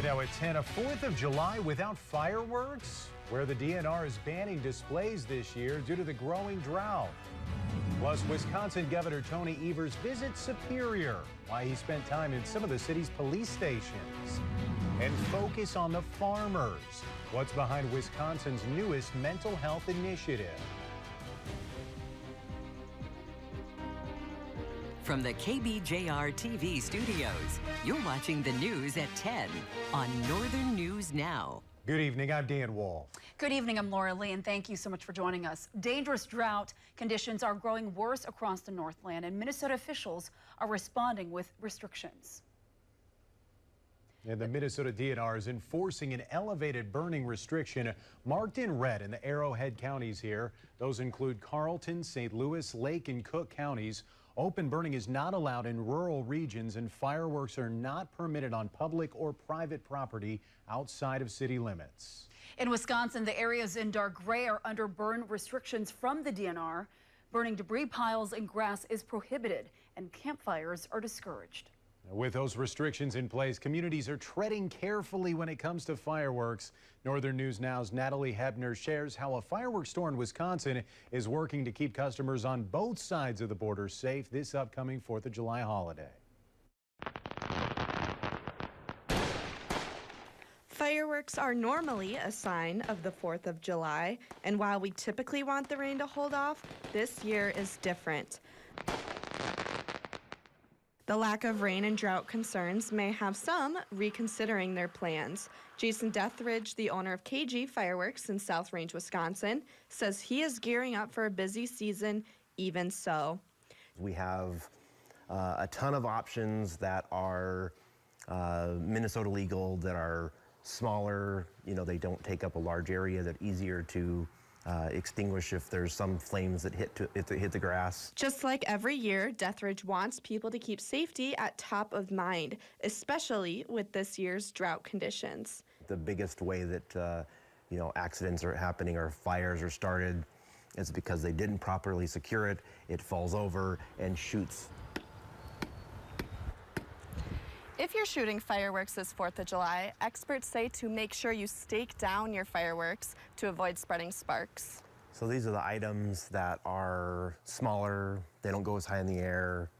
Right now at 10, a 4th of July without fireworks, where the DNR is banning displays this year due to the growing drought. Plus, Wisconsin Governor Tony Evers visits Superior, why he spent time in some of the city's police stations. And focus on the farmers, what's behind Wisconsin's newest mental health initiative. From the KBJR TV studios, you're watching the news at 10 on Northern News Now. Good evening, I'm Dan Wall. Good evening, I'm Laura Lee, and thank you so much for joining us. Dangerous drought conditions are growing worse across the Northland, and Minnesota officials are responding with restrictions. And the Minnesota DNR is enforcing an elevated burning restriction marked in red in the Arrowhead counties here. Those include Carlton, St. Louis, Lake, and Cook counties. Open burning is not allowed in rural regions, and fireworks are not permitted on public or private property outside of city limits. In Wisconsin, the areas in dark gray are under burn restrictions from the DNR. Burning debris piles and grass is prohibited, and campfires are discouraged. With those restrictions in place, communities are treading carefully when it comes to fireworks. Northern News Now's Natalie Hebner shares how a fireworks store in Wisconsin is working to keep customers on both sides of the border safe this upcoming 4th of July holiday. Fireworks are normally a sign of the 4th of July, and while we typically want the rain to hold off, this year is different. The lack of rain and drought concerns may have some reconsidering their plans. Jason Dethridge, the owner of KG Fireworks in South Range, Wisconsin, says he is gearing up for a busy season even so. We have a ton of options that are Minnesota legal, that are smaller, they don't take up a large area, that are easier to extinguish if there's some flames that hit the grass. Just like every year, Dethridge wants people to keep safety at top of mind, especially with this year's drought conditions. The biggest way that accidents are happening or fires are started is because they didn't properly secure it. It falls over and shoots. If you're shooting fireworks this 4th of July, experts say to make sure you stake down your fireworks to avoid spreading sparks. So these are the items that are smaller, they don't go as high in the air,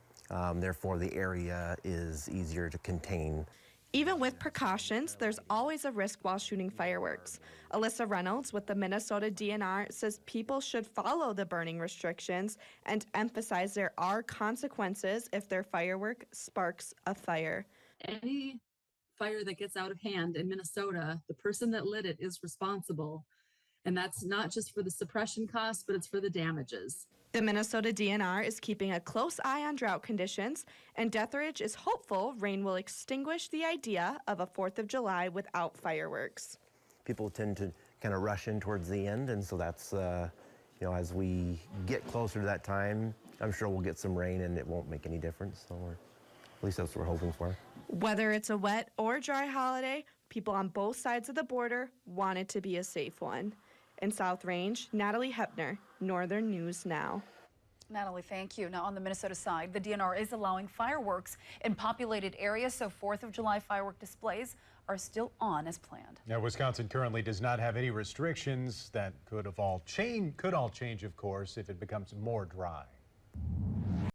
therefore the area is easier to contain. Even with precautions, there's always a risk while shooting fireworks. Alyssa Reynolds with the Minnesota DNR says people should follow the burning restrictions and emphasize there are consequences if their firework sparks a fire. Any fire that gets out of hand in Minnesota, the person that lit it is responsible. And that's not just for the suppression costs, but it's for the damages. The Minnesota DNR is keeping a close eye on drought conditions, and Dethridge is hopeful rain will extinguish the idea of a 4th of July without fireworks. People tend to kind of rush in towards the end, and so that's, as we get closer to that time, I'm sure we'll get some rain and it won't make any difference. So at least that's what we're hoping for. Whether it's a wet or dry holiday, people on both sides of the border want it to be a safe one. In South Range, Natalie Hebner, Northern News Now. Natalie, thank you. Now, on the Minnesota side, the DNR is allowing fireworks in populated areas, so 4th of July firework displays are still on as planned. Now, Wisconsin currently does not have any restrictions that could all change, of course, if it becomes more dry.